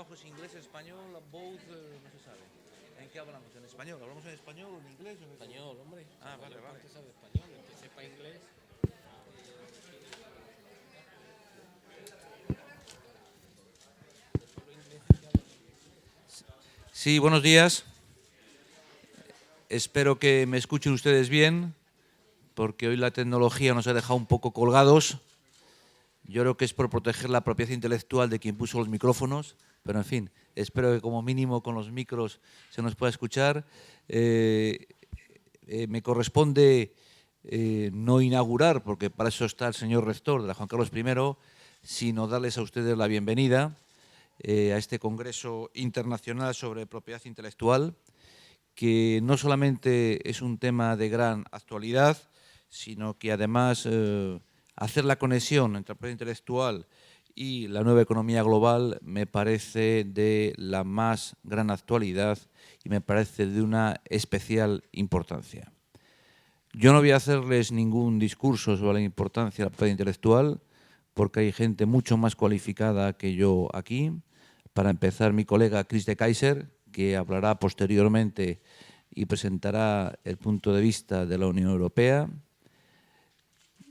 trabajo es inglés, español, both, no se sabe. ¿En qué hablamos? ¿En español? ¿Hablamos en español o en inglés? O en Español, hombre. Ah, La vale, mayor vale. parte sabe español. El que sepa inglés. Solo ingleses que hablan. Sí, buenos días. Espero que me escuchen ustedes bien, porque hoy la tecnología nos ha dejado un poco colgados. Yo creo que es por proteger la propiedad intelectual de quien puso los micrófonos, pero en fin, espero que como mínimo con los micros se nos pueda escuchar. Me corresponde no inaugurar, porque para eso está el señor rector de la Juan Carlos I, sino darles a ustedes la bienvenida a este Congreso Internacional sobre Propiedad Intelectual, que no solamente es un tema de gran actualidad, sino que además hacer la conexión entre la propiedad intelectual y la nueva economía global me parece de la más gran actualidad y me parece de una especial importancia. Yo no voy a hacerles ningún discurso sobre la importancia de la propiedad intelectual, porque hay gente mucho más cualificada que yo aquí. Para empezar, mi colega Chris de Keyser, que hablará posteriormente y presentará el punto de vista de la Unión Europea.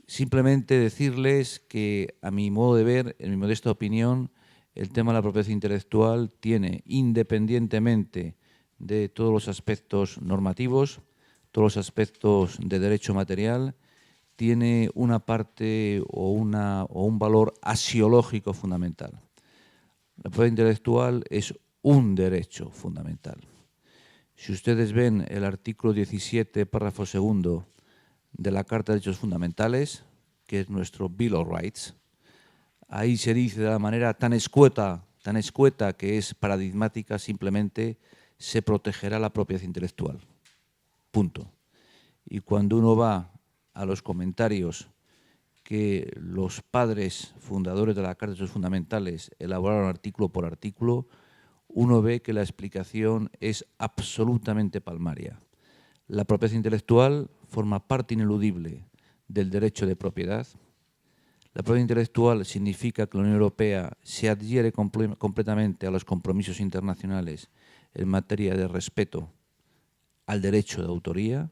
Simplemente decirles que, a mi modo de ver, en mi modesta opinión, el tema de la propiedad intelectual tiene, independientemente de todos los aspectos normativos, todos los aspectos de derecho material, tiene una parte o un valor axiológico fundamental. La propiedad intelectual es un derecho fundamental. Si ustedes ven el artículo 17, párrafo segundo de la Carta de Derechos Fundamentales, que es nuestro Bill of Rights, ahí se dice de la manera tan escueta que es paradigmática, simplemente se protegerá la propiedad intelectual. Punto. Y cuando uno va a los comentarios que los padres fundadores de la Carta de Derechos Fundamentales elaboraron artículo por artículo, uno ve que la explicación es absolutamente palmaria. La propiedad intelectual forma parte ineludible del derecho de propiedad. La propiedad intelectual significa que la Unión Europea se adhiere completamente a los compromisos internacionales en materia de respeto al derecho de autoría,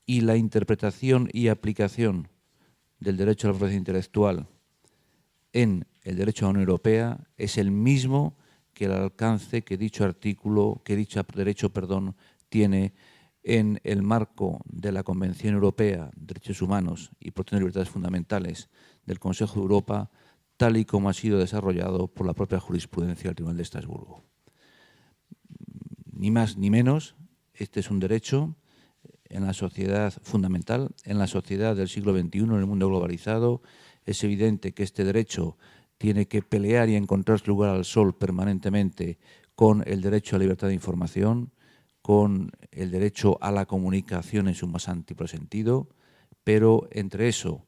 y la interpretación y aplicación del derecho a la propiedad intelectual en el derecho de la Unión Europea es el mismo que el alcance que dicho artículo, que dicho derecho, tiene en el marco de la Convención Europea de Derechos Humanos y Protección de Libertades Fundamentales del Consejo de Europa, tal y como ha sido desarrollado por la propia jurisprudencia del Tribunal de Estrasburgo. Ni más ni menos, este es un derecho en la sociedad fundamental, en la sociedad del siglo XXI, en el mundo globalizado. Es evidente que este derecho tiene que pelear y encontrar su lugar al sol permanentemente con el derecho a la libertad de información, con el derecho a la comunicación en su más amplio sentido, pero entre eso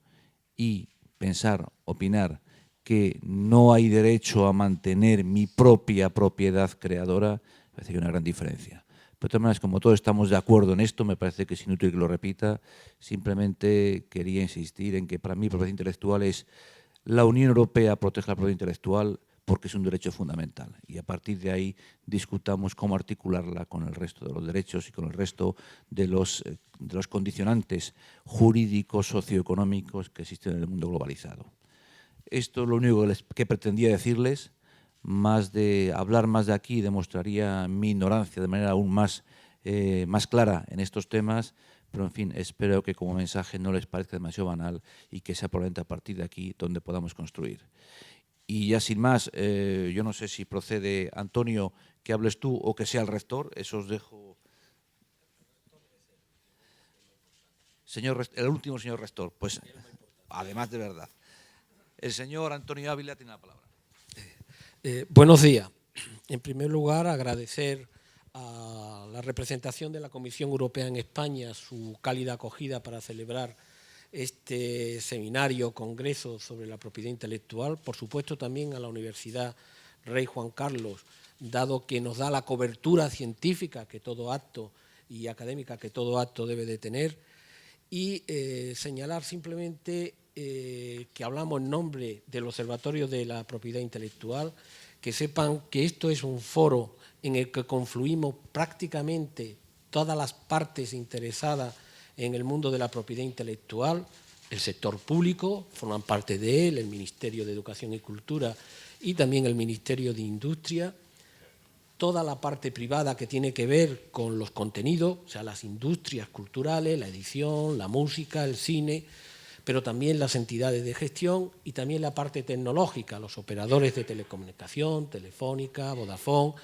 y pensar, opinar que no hay derecho a mantener mi propia propiedad creadora, parece que hay una gran diferencia. Pero de todas maneras, como todos estamos de acuerdo en esto, me parece que es inútil que lo repita. Simplemente quería insistir en que para mí propiedad intelectual es la Unión Europea protege la propiedad intelectual porque es un derecho fundamental. Y a partir de ahí discutamos cómo articularla con el resto de los derechos y con el resto de los condicionantes jurídicos, socioeconómicos que existen en el mundo globalizado. Esto es lo único que pretendía decirles. Hablar más de aquí demostraría mi ignorancia de manera aún más clara en estos temas, pero en fin, espero que como mensaje no les parezca demasiado banal y que sea probablemente a partir de aquí donde podamos construir. Y ya sin más, yo no sé si procede, Antonio, que hables tú o que sea el rector, eso os dejo. El último señor rector, pues además de verdad. El señor Antonio Ávila tiene la palabra. Buenos días. En primer lugar, agradecer a la representación de la Comisión Europea en España su cálida acogida para celebrar este seminario, congreso sobre la propiedad intelectual. Por supuesto, también a la Universidad Rey Juan Carlos, dado que nos da la cobertura científica que todo acto y académica que todo acto debe de tener. Y señalar simplemente que hablamos en nombre del Observatorio de la Propiedad Intelectual, que sepan que esto es un foro en el que confluimos prácticamente todas las partes interesadas en el mundo de la propiedad intelectual. El sector público, forman parte de él, el Ministerio de Educación y Cultura y también el Ministerio de Industria, toda la parte privada que tiene que ver con los contenidos, o sea, las industrias culturales, la edición, la música, el cine, pero también las entidades de gestión y también la parte tecnológica, los operadores de telecomunicación, Telefónica, Vodafone,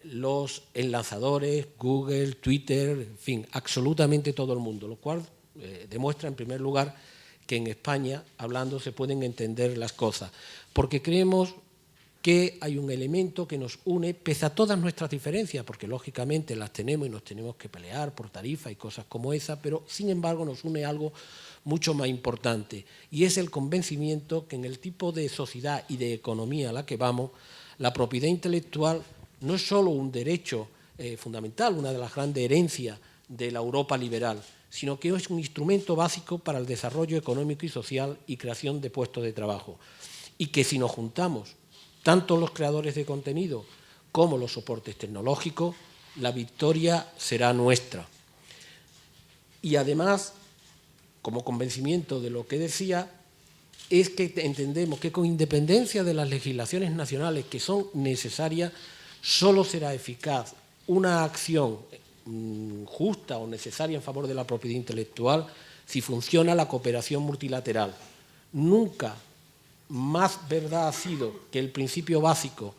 los enlazadores, Google, Twitter, en fin, absolutamente todo el mundo, lo cual demuestra en primer lugar que en España, hablando, se pueden entender las cosas, porque creemos que hay un elemento que nos une, pese a todas nuestras diferencias, porque lógicamente las tenemos y nos tenemos que pelear por tarifa y cosas como esa, pero sin embargo nos une algo mucho más importante, y es el convencimiento que en el tipo de sociedad y de economía a la que vamos, la propiedad intelectual no es solo un derecho fundamental, una de las grandes herencias de la Europa liberal, sino que es un instrumento básico para el desarrollo económico y social y creación de puestos de trabajo, y que si nos juntamos tanto los creadores de contenido como los soportes tecnológicos, la victoria será nuestra. Y además, como convencimiento de lo que decía, es que entendemos que con independencia de las legislaciones nacionales que son necesarias, solo será eficaz una acción justa o necesaria en favor de la propiedad intelectual si funciona la cooperación multilateral. Nunca más verdad ha sido que el principio básico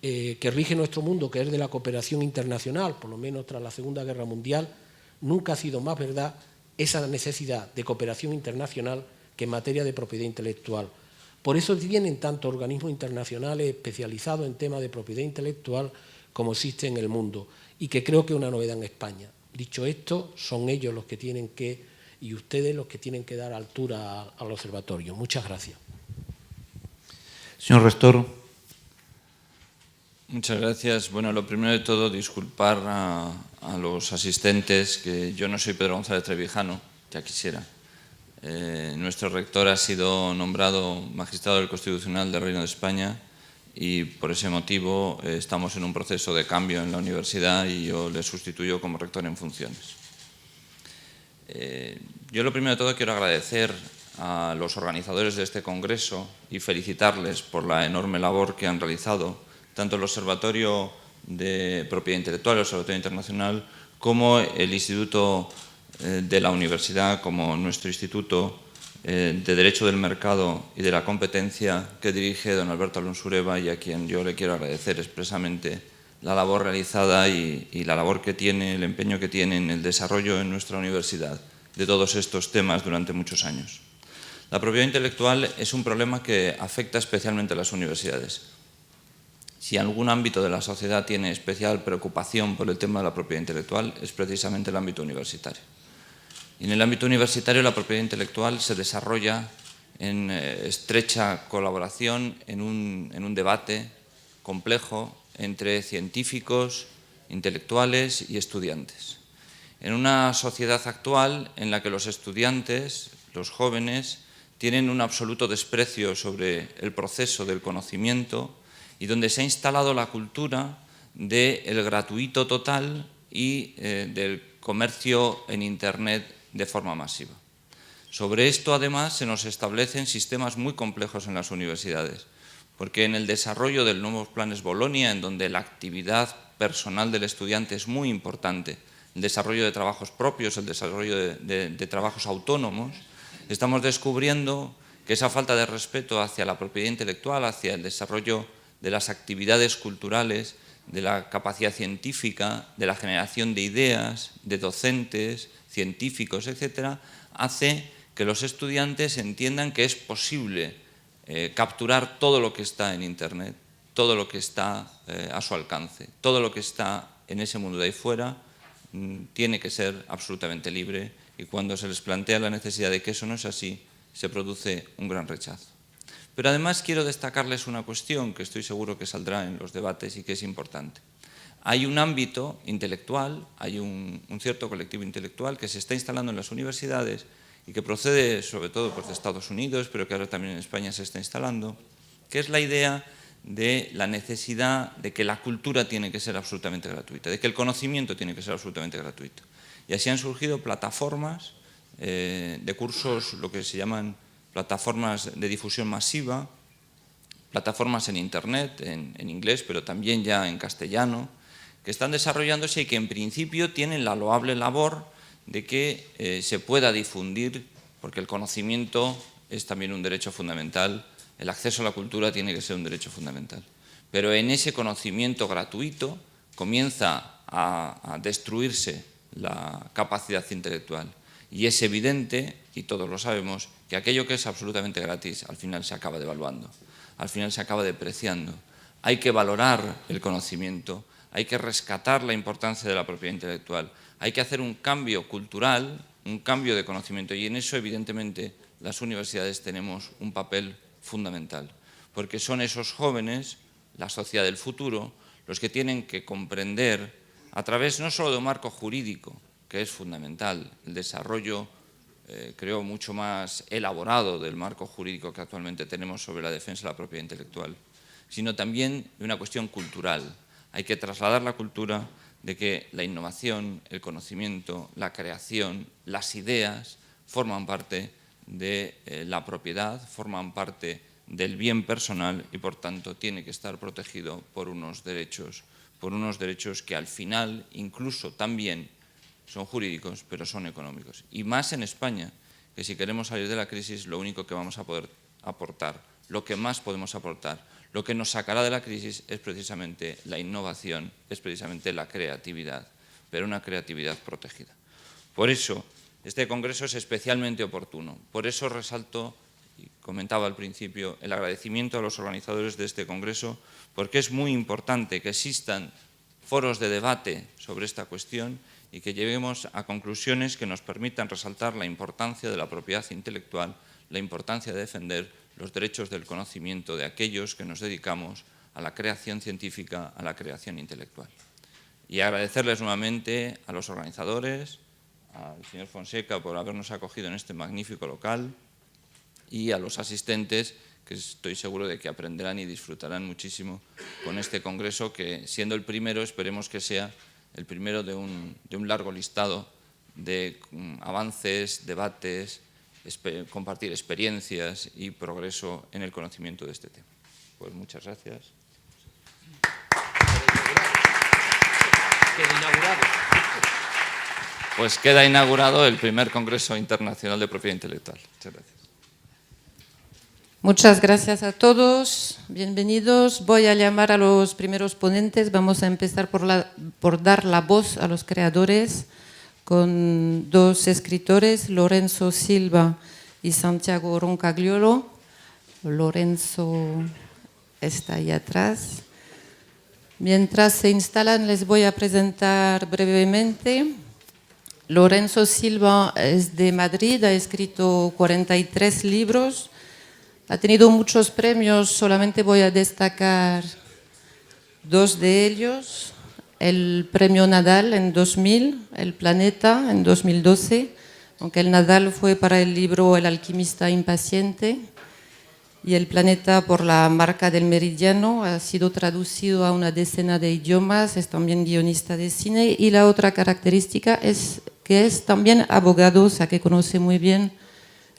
que rige nuestro mundo, que es de la cooperación internacional, por lo menos tras la Segunda Guerra Mundial, nunca ha sido más verdad esa necesidad de cooperación internacional que en materia de propiedad intelectual. Por eso vienen tantos organismos internacionales especializados en temas de propiedad intelectual como existe en el mundo, y que creo que es una novedad en España. Dicho esto, son ellos los que tienen que, y ustedes los que tienen que dar altura al observatorio. Muchas gracias. Señor Rector. Muchas gracias. Bueno, lo primero de todo, disculpar a los asistentes, que yo no soy Pedro González Trevijano, ya quisiera. Nuestro rector ha sido nombrado magistrado del Constitucional del Reino de España y por ese motivo estamos en un proceso de cambio en la universidad y yo le sustituyo como rector en funciones. Yo lo primero de todo quiero agradecer a los organizadores de este congreso y felicitarles por la enorme labor que han realizado, tanto el Observatorio de Propiedad Intelectual, el Observatorio Internacional, como el Instituto de la Universidad, como nuestro Instituto de Derecho del Mercado y de la Competencia que dirige don Alberto Alonso Ureva, y a quien yo le quiero agradecer expresamente la labor realizada y la labor que tiene, el empeño que tiene en el desarrollo en nuestra universidad de todos estos temas durante muchos años. La propiedad intelectual es un problema que afecta especialmente a las universidades. Si algún ámbito de la sociedad tiene especial preocupación por el tema de la propiedad intelectual, es precisamente el ámbito universitario. Y en el ámbito universitario la propiedad intelectual se desarrolla en estrecha colaboración, en un debate complejo entre científicos, intelectuales y estudiantes. En una sociedad actual en la que los estudiantes, los jóvenes, tienen un absoluto desprecio sobre el proceso del conocimiento y donde se ha instalado la cultura del gratuito total y del comercio en Internet de forma masiva. Sobre esto, además, se nos establecen sistemas muy complejos en las universidades, porque en el desarrollo de los nuevos planes Bolonia, en donde la actividad personal del estudiante es muy importante, el desarrollo de trabajos propios, el desarrollo de trabajos autónomos, estamos descubriendo que esa falta de respeto hacia la propiedad intelectual, hacia el desarrollo de las actividades culturales, de la capacidad científica, de la generación de ideas, de docentes, científicos, etcétera, hace que los estudiantes entiendan que es posible capturar todo lo que está en Internet, todo lo que está a su alcance, todo lo que está en ese mundo de ahí fuera tiene que ser absolutamente libre, y cuando se les plantea la necesidad de que eso no es así, se produce un gran rechazo. Pero además quiero destacarles una cuestión que estoy seguro que saldrá en los debates y que es importante. Hay un ámbito intelectual, hay un cierto colectivo intelectual que se está instalando en las universidades y que procede sobre todo pues, de Estados Unidos, pero que ahora también en España se está instalando, que es la idea de la necesidad de que la cultura tiene que ser absolutamente gratuita, de que el conocimiento tiene que ser absolutamente gratuito. Y así han surgido plataformas de cursos, lo que se llaman plataformas de difusión masiva, plataformas en Internet, en inglés, pero también ya en castellano, que están desarrollándose y que en principio tienen la loable labor de que se pueda difundir, porque el conocimiento es también un derecho fundamental, el acceso a la cultura tiene que ser un derecho fundamental. Pero en ese conocimiento gratuito comienza a destruirse la capacidad intelectual. Y es evidente, y todos lo sabemos, que aquello que es absolutamente gratis al final se acaba devaluando, al final se acaba depreciando. Hay que valorar el conocimiento, hay que rescatar la importancia de la propiedad intelectual, hay que hacer un cambio cultural, un cambio de conocimiento, y en eso evidentemente las universidades tenemos un papel fundamental, porque son esos jóvenes, la sociedad del futuro, los que tienen que comprender a través no solo de un marco jurídico, que es fundamental, el desarrollo creo mucho más elaborado del marco jurídico que actualmente tenemos sobre la defensa de la propiedad intelectual, sino también de una cuestión cultural. Hay que trasladar la cultura de que la innovación, el conocimiento, la creación, las ideas forman parte de la propiedad, forman parte del bien personal y por tanto tiene que estar protegido por unos derechos que al final incluso también son jurídicos, pero son económicos. Y más en España, que si queremos salir de la crisis, lo único que vamos a poder aportar, lo que más podemos aportar, lo que nos sacará de la crisis es precisamente la innovación, es precisamente la creatividad, pero una creatividad protegida. Por eso, este congreso es especialmente oportuno. Por eso resalto, y comentaba al principio, el agradecimiento a los organizadores de este congreso, porque es muy importante que existan foros de debate sobre esta cuestión y que lleguemos a conclusiones que nos permitan resaltar la importancia de la propiedad intelectual, la importancia de defender los derechos del conocimiento de aquellos que nos dedicamos a la creación científica, a la creación intelectual. Y agradecerles nuevamente a los organizadores, al señor Fonseca por habernos acogido en este magnífico local y a los asistentes, que estoy seguro de que aprenderán y disfrutarán muchísimo con este congreso, que siendo el primero, esperemos que sea el primero de un largo listado de avances, debates, compartir experiencias y progreso en el conocimiento de este tema. Pues muchas gracias. Pues queda inaugurado el primer Congreso Internacional de Propiedad Intelectual. Muchas gracias. Muchas gracias a todos, bienvenidos. Voy a llamar a los primeros ponentes. Vamos a empezar por dar la voz a los creadores con dos escritores, Lorenzo Silva y Santiago Roncagliolo. Lorenzo está ahí atrás. Mientras se instalan, les voy a presentar brevemente. Lorenzo Silva es de Madrid, ha escrito 43 libros. Ha tenido muchos premios, solamente voy a destacar dos de ellos. El premio Nadal en 2000, el Planeta en 2012, aunque el Nadal fue para el libro El alquimista impaciente y el Planeta por la marca del Meridiano. Ha sido traducido a una decena de idiomas, es también guionista de cine y la otra característica es que es también abogado, o sea que conoce muy bien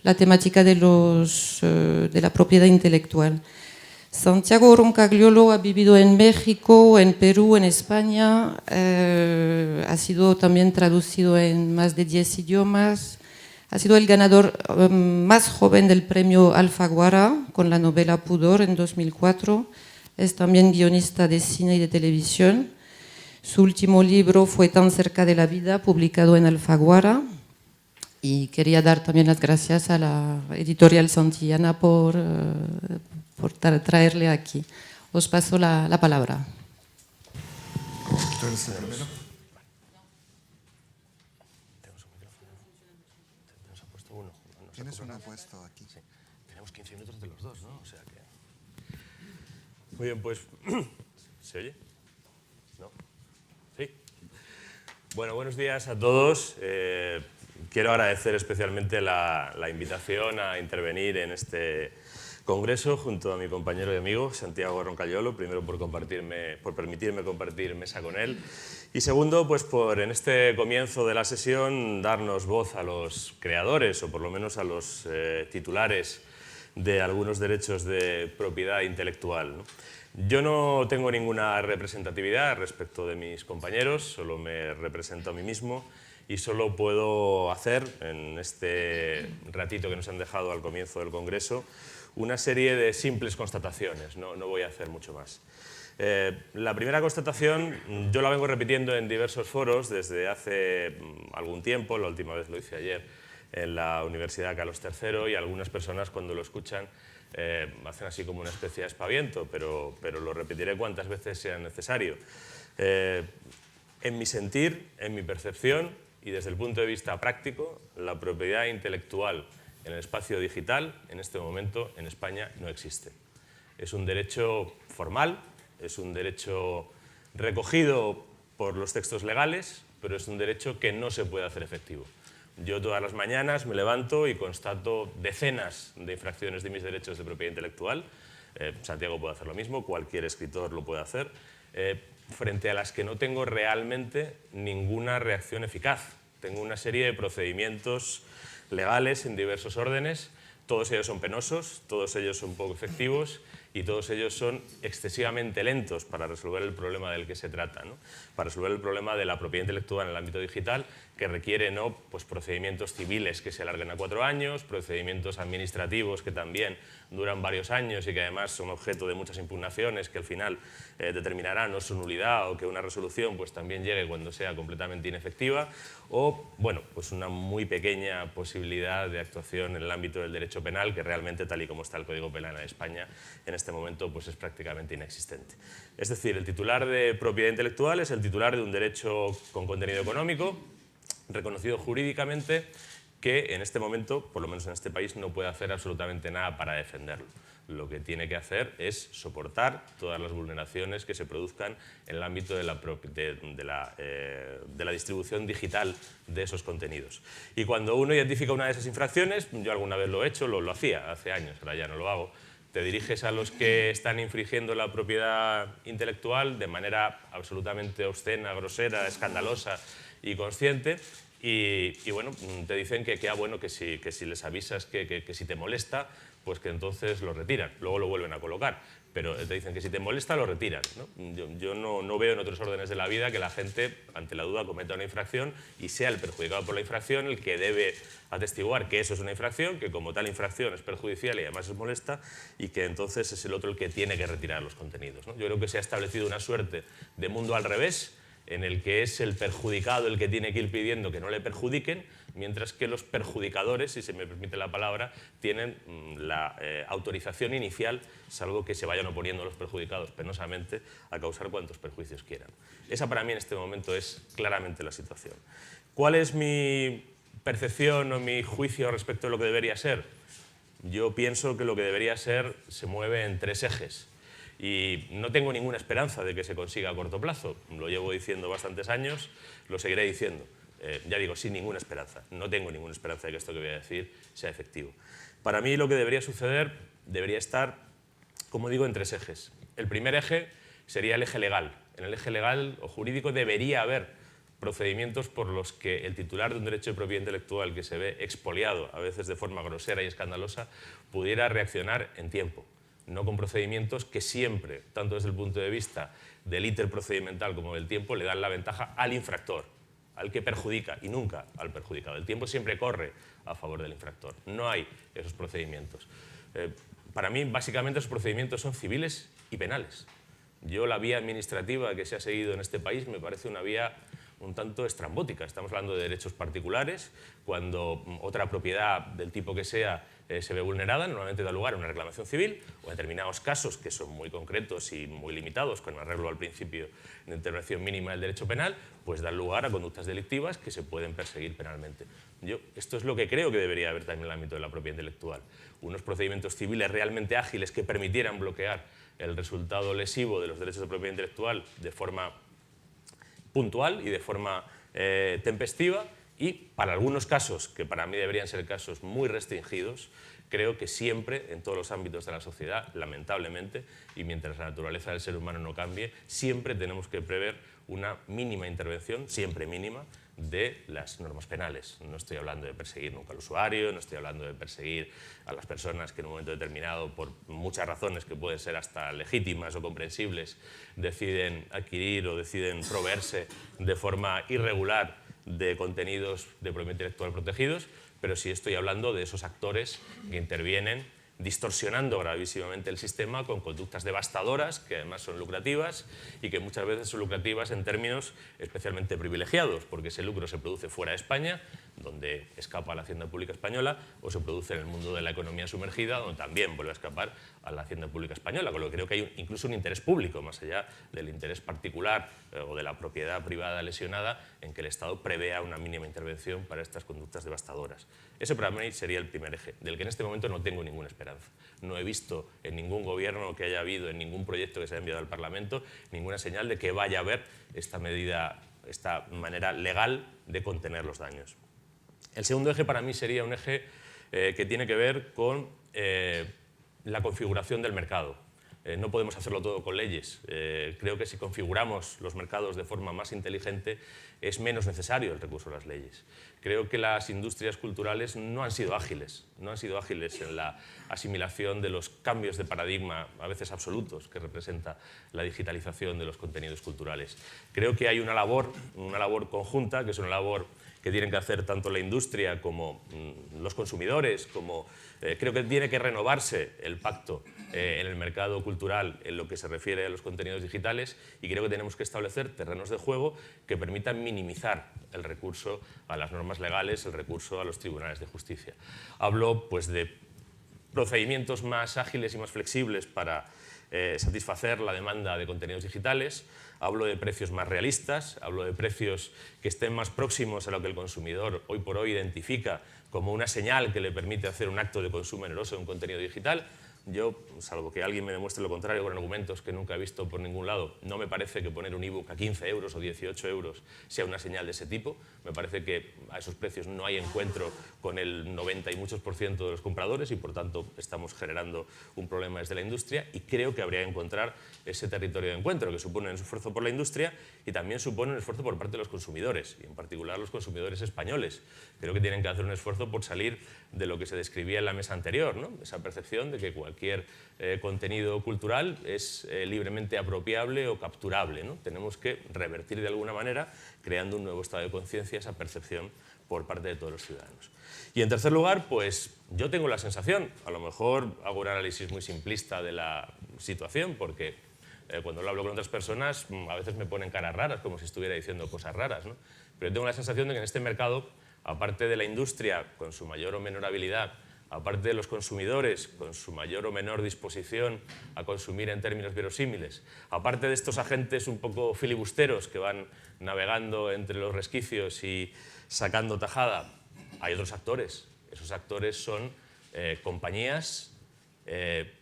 la temática de la propiedad intelectual. Santiago Roncagliolo ha vivido en México, en Perú, en España, ha sido también traducido en más de 10 idiomas, ha sido el ganador más joven del premio Alfaguara con la novela Pudor en 2004, es también guionista de cine y de televisión. Su último libro fue Tan cerca de la vida, publicado en Alfaguara. Y quería dar también las gracias a la editorial Santillana por traerle aquí. Os paso la palabra. ¿Tú eres el primero? Tienes uno puesto aquí. Tenemos 15 minutos de los dos, ¿no? O sea que... Muy bien, pues... ¿Se oye? ¿No? ¿Sí? Bueno, buenos días a todos. Quiero agradecer especialmente la invitación a intervenir en este congreso junto a mi compañero y amigo Santiago Roncayolo, primero por permitirme compartir mesa con él y segundo, pues por en este comienzo de la sesión darnos voz a los creadores o por lo menos a los titulares de algunos derechos de propiedad intelectual, ¿no? Yo no tengo ninguna representatividad respecto de mis compañeros, solo me represento a mí mismo y solo puedo hacer, en este ratito que nos han dejado al comienzo del Congreso, una serie de simples constataciones, no voy a hacer mucho más. La primera constatación yo la vengo repitiendo en diversos foros desde hace algún tiempo, la última vez lo hice ayer en la Universidad Carlos III y algunas personas cuando lo escuchan hacen así como una especie de aspaviento, pero lo repetiré cuantas veces sea necesario. En mi sentir, en mi percepción y desde el punto de vista práctico, la propiedad intelectual en el espacio digital en este momento en España no existe. Es un derecho formal, es un derecho recogido por los textos legales, pero es un derecho que no se puede hacer efectivo. Yo todas las mañanas me levanto y constato decenas de infracciones de mis derechos de propiedad intelectual. Santiago puede hacer lo mismo, cualquier escritor lo puede hacer, frente a las que no tengo realmente ninguna reacción eficaz. Tengo una serie de procedimientos legales en diversos órdenes, todos ellos son penosos, todos ellos son poco efectivos y todos ellos son excesivamente lentos para resolver el problema del que se trata, ¿no? Para resolver el problema de la propiedad intelectual en el ámbito digital, que requiere ¿no? pues procedimientos civiles que se alarguen a 4 años, procedimientos administrativos que también duran varios años y que además son objeto de muchas impugnaciones que al final determinarán o su nulidad o que una resolución pues también llegue cuando sea completamente inefectiva, o bueno, pues una muy pequeña posibilidad de actuación en el ámbito del derecho penal que realmente, tal y como está el Código Penal en España, en este momento pues es prácticamente inexistente. Es decir, el titular de propiedad intelectual es el titular de un derecho con contenido económico, reconocido jurídicamente, que en este momento, por lo menos en este país, no puede hacer absolutamente nada para defenderlo. Lo que tiene que hacer es soportar todas las vulneraciones que se produzcan en el ámbito de la distribución digital de esos contenidos. Y cuando uno identifica una de esas infracciones, yo alguna vez lo he hecho, lo hacía hace años, ahora ya no lo hago, te diriges a los que están infringiendo la propiedad intelectual de manera absolutamente obscena, grosera, escandalosa y consciente, y bueno, te dicen que bueno, que si les avisas que si te molesta, pues que entonces lo retiran, luego lo vuelven a colocar, pero te dicen que si te molesta lo retiran, ¿no? Yo no veo en otros órdenes de la vida que la gente, ante la duda, cometa una infracción y sea el perjudicado por la infracción el que debe atestiguar que eso es una infracción, que como tal infracción es perjudicial y además es molesta, y que entonces es el otro el que tiene que retirar los contenidos, ¿no? Yo creo que se ha establecido una suerte de mundo al revés, en el que es el perjudicado el que tiene que ir pidiendo que no le perjudiquen, mientras que los perjudicadores, si se me permite la palabra, tienen la autorización inicial, salvo que se vayan oponiendo los perjudicados penosamente a causar cuantos perjuicios quieran. Esa para mí en este momento es claramente la situación. ¿Cuál es mi percepción o mi juicio respecto a lo que debería ser? Yo pienso que lo que debería ser se mueve en 3 ejes. Y no tengo ninguna esperanza de que se consiga a corto plazo. Lo llevo diciendo bastantes años, lo seguiré diciendo. Ya digo, sin ninguna esperanza. No tengo ninguna esperanza de que esto que voy a decir sea efectivo. Para mí lo que debería suceder debería estar, como digo, en 3 ejes. El primer eje sería el eje legal. En el eje legal o jurídico debería haber procedimientos por los que el titular de un derecho de propiedad intelectual que se ve expoliado, a veces de forma grosera y escandalosa, pudiera reaccionar en tiempo. No con procedimientos que siempre, tanto desde el punto de vista del íter procedimental como del tiempo, le dan la ventaja al infractor, al que perjudica, y nunca al perjudicado. El tiempo siempre corre a favor del infractor. No hay esos procedimientos. Para mí, básicamente, esos procedimientos son civiles y penales. Yo, la vía administrativa que se ha seguido en este país me parece una vía un tanto estrambótica. Estamos hablando de derechos particulares, cuando otra propiedad del tipo que sea se ve vulnerada, normalmente da lugar a una reclamación civil, o en determinados casos que son muy concretos y muy limitados, con arreglo al principio de intervención mínima del derecho penal, pues dan lugar a conductas delictivas que se pueden perseguir penalmente. Esto es lo que creo que debería haber también en el ámbito de la propiedad intelectual. Unos procedimientos civiles realmente ágiles que permitieran bloquear el resultado lesivo de los derechos de propiedad intelectual de forma puntual y de forma tempestiva, Y para algunos casos, que para mí deberían ser casos muy restringidos, creo que siempre, en todos los ámbitos de la sociedad, lamentablemente, y mientras la naturaleza del ser humano no cambie, siempre tenemos que prever una mínima intervención, siempre mínima, de las normas penales. No estoy hablando de perseguir nunca al usuario, no estoy hablando de perseguir a las personas que en un momento determinado, por muchas razones que pueden ser hasta legítimas o comprensibles, deciden adquirir o deciden proveerse de forma irregular de contenidos de propiedad intelectual protegidos, pero sí estoy hablando de esos actores que intervienen distorsionando gravísimamente el sistema con conductas devastadoras que además son lucrativas y que muchas veces son lucrativas en términos especialmente privilegiados, porque ese lucro se produce fuera de España, donde escapa a la Hacienda Pública Española, o se produce en el mundo de la economía sumergida, donde también vuelve a escapar a la Hacienda Pública Española, con lo que creo que hay incluso un interés público, más allá del interés particular o de la propiedad privada lesionada, en que el Estado prevea una mínima intervención para estas conductas devastadoras. Ese para mí sería el primer eje, del que en este momento no tengo ninguna esperanza. No he visto en ningún gobierno que haya habido, en ningún proyecto que se haya enviado al Parlamento, ninguna señal de que vaya a haber esta medida, esta manera legal de contener los daños. El segundo eje para mí sería un eje que tiene que ver con la configuración del mercado. No podemos hacerlo todo con leyes. Creo que si configuramos los mercados de forma más inteligente es menos necesario el recurso a las leyes. Creo que las industrias culturales no han sido ágiles en la asimilación de los cambios de paradigma, a veces absolutos, que representa la digitalización de los contenidos culturales. Creo que hay una labor conjunta, que es una labor que tienen que hacer tanto la industria como los consumidores, creo que tiene que renovarse el pacto en el mercado cultural en lo que se refiere a los contenidos digitales, y creo que tenemos que establecer terrenos de juego que permitan minimizar el recurso a las normas legales, el recurso a los tribunales de justicia. Hablo pues, de procedimientos más ágiles y más flexibles para satisfacer la demanda de contenidos digitales, hablo de precios más realistas, hablo de precios que estén más próximos a lo que el consumidor hoy por hoy identifica como una señal que le permite hacer un acto de consumo generoso de un contenido digital. Yo, salvo que alguien me demuestre lo contrario con argumentos que nunca he visto por ningún lado, no me parece que poner un ebook a 15 euros o 18 euros sea una señal de ese tipo. Me parece que a esos precios no hay encuentro con el 90 y muchos % de los compradores y, por tanto, estamos generando un problema desde la industria, y creo que habría que encontrar ese territorio de encuentro que supone un esfuerzo por la industria y también supone un esfuerzo por parte de los consumidores, y en particular los consumidores españoles. Creo que tienen que hacer un esfuerzo por salir de lo que se describía en la mesa anterior, ¿no? Esa percepción de que cualquier contenido cultural es libremente apropiable o capturable, ¿no? Tenemos que revertir de alguna manera, creando un nuevo estado de conciencia, esa percepción por parte de todos los ciudadanos. Y en tercer lugar, pues yo tengo la sensación, a lo mejor hago un análisis muy simplista de la situación, porque cuando lo hablo con otras personas a veces me ponen caras raras, como si estuviera diciendo cosas raras, ¿no? Pero yo tengo la sensación de que en este mercado, aparte de la industria con su mayor o menor habilidad, aparte de los consumidores con su mayor o menor disposición a consumir en términos verosímiles, aparte de estos agentes un poco filibusteros que van navegando entre los resquicios y sacando tajada, hay otros actores. Esos actores son compañías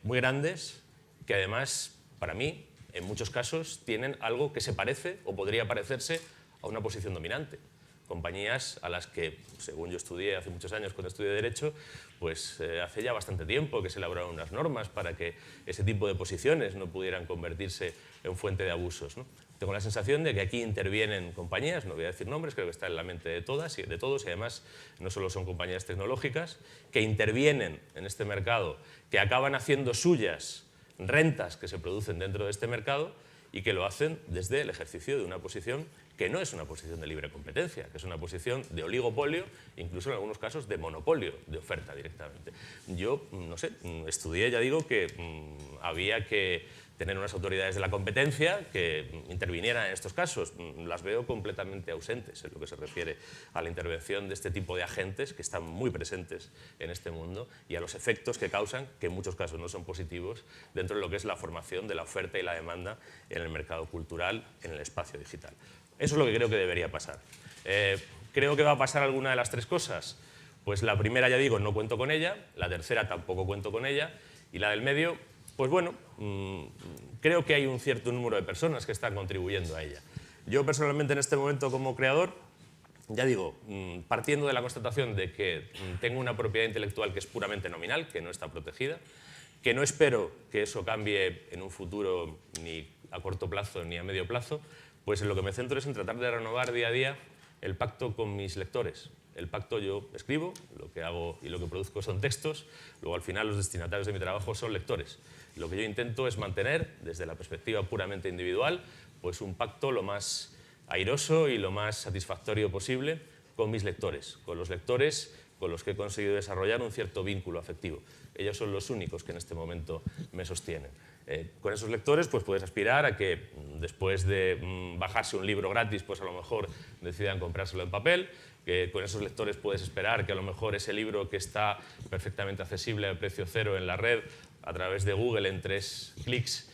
muy grandes que además, para mí, en muchos casos, tienen algo que se parece o podría parecerse a una posición dominante. Compañías a las que, según yo estudié hace muchos años cuando estudié Derecho, pues hace ya bastante tiempo que se elaboraron unas normas para que ese tipo de posiciones no pudieran convertirse en fuente de abusos, ¿no? Tengo la sensación de que aquí intervienen compañías, no voy a decir nombres, creo que está en la mente de todas y de todos, y además no solo son compañías tecnológicas, que intervienen en este mercado, que acaban haciendo suyas rentas que se producen dentro de este mercado y que lo hacen desde el ejercicio de una posición que no es una posición de libre competencia, que es una posición de oligopolio, incluso en algunos casos de monopolio de oferta directamente. Yo, no sé, estudié, ya digo, que había que tener unas autoridades de la competencia que intervinieran en estos casos. Las veo completamente ausentes en lo que se refiere a la intervención de este tipo de agentes que están muy presentes en este mundo y a los efectos que causan, que en muchos casos no son positivos, dentro de lo que es la formación de la oferta y la demanda en el mercado cultural, en el espacio digital. Eso es lo que creo que debería pasar. ¿Creo que va a pasar alguna de las tres cosas? Pues la primera, ya digo, no cuento con ella, la tercera tampoco cuento con ella, y la del medio, pues bueno, creo que hay un cierto número de personas que están contribuyendo a ella. Yo personalmente en este momento como creador ya digo, partiendo de la constatación de que tengo una propiedad intelectual que es puramente nominal, que no está protegida, que no espero que eso cambie en un futuro ni a corto plazo ni a medio plazo, pues en lo que me centro es en tratar de renovar día a día el pacto con mis lectores. El pacto yo escribo, lo que hago y lo que produzco son textos, luego al final los destinatarios de mi trabajo son lectores. Lo que yo intento es mantener, desde la perspectiva puramente individual, pues un pacto lo más airoso y lo más satisfactorio posible con mis lectores, con los lectores con los que he conseguido desarrollar un cierto vínculo afectivo. Ellos son los únicos que en este momento me sostienen. Con esos lectores pues puedes aspirar a que después de bajarse un libro gratis, pues a lo mejor decidan comprárselo en papel, que con esos lectores puedes esperar que a lo mejor ese libro que está perfectamente accesible a precio cero en la red, a través de Google en 3 clics,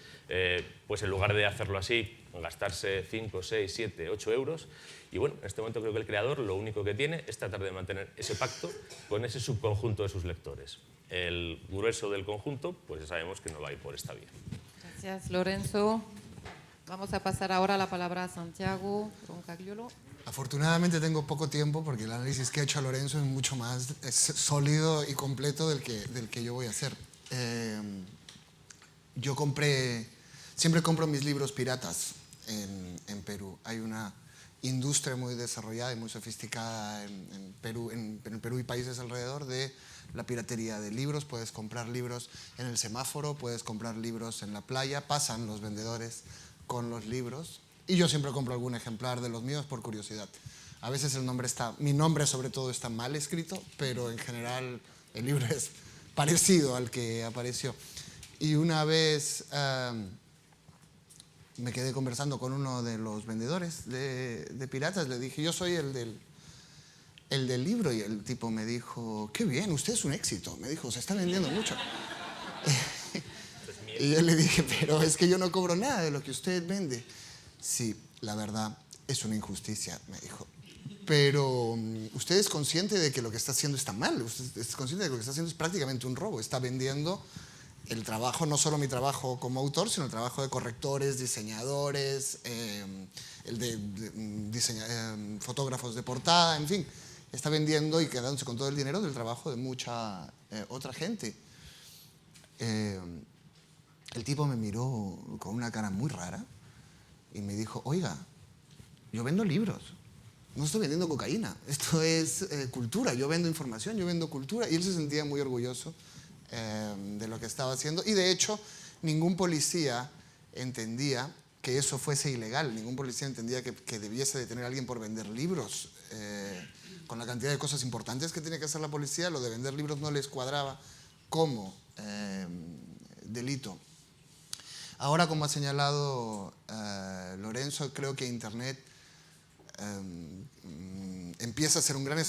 pues en lugar de hacerlo así, gastarse 5, 6, 7, 8 euros. Y bueno, en este momento creo que el creador lo único que tiene es tratar de mantener ese pacto con ese subconjunto de sus lectores. El grueso del conjunto, pues ya sabemos que no va a ir por esta vía. Gracias, Lorenzo. Vamos a pasar ahora la palabra a Santiago Roncagliolo. Afortunadamente tengo poco tiempo porque el análisis que ha hecho Lorenzo es mucho más sólido y completo del que yo voy a hacer. Yo siempre compro mis libros piratas en Perú. Hay una industria muy desarrollada y muy sofisticada en Perú y países alrededor de la piratería de libros. Puedes comprar libros en el semáforo, puedes comprar libros en la playa, pasan los vendedores con los libros y yo siempre compro algún ejemplar de los míos por curiosidad. A veces mi nombre sobre todo está mal escrito, pero en general el libro es parecido al que apareció. Y una vez me quedé conversando con uno de los vendedores de piratas, le dije, yo soy el del libro, y el tipo me dijo, qué bien, usted es un éxito, me dijo, se está vendiendo mucho. Y yo le dije, pero es que yo no cobro nada de lo que usted vende. Sí, la verdad, es una injusticia, me dijo. Pero usted es consciente de que lo que está haciendo está mal, usted es consciente de que lo que está haciendo es prácticamente un robo, está vendiendo el trabajo, no solo mi trabajo como autor, sino el trabajo de correctores, diseñadores, el de fotógrafos de portada, en fin, está vendiendo y quedándose con todo el dinero del trabajo de mucha otra gente. El tipo me miró con una cara muy rara y me dijo, oiga, yo vendo libros, no estoy vendiendo cocaína, esto es cultura, yo vendo información, yo vendo cultura. Y él se sentía muy orgulloso de lo que estaba haciendo, y de hecho ningún policía entendía que eso fuese ilegal, ningún policía entendía que debiese detener a alguien por vender libros. Con la cantidad de cosas importantes que tiene que hacer la policía, lo de vender libros no les cuadraba como delito. Ahora, como ha señalado Lorenzo, creo que Internet empieza a ser un gran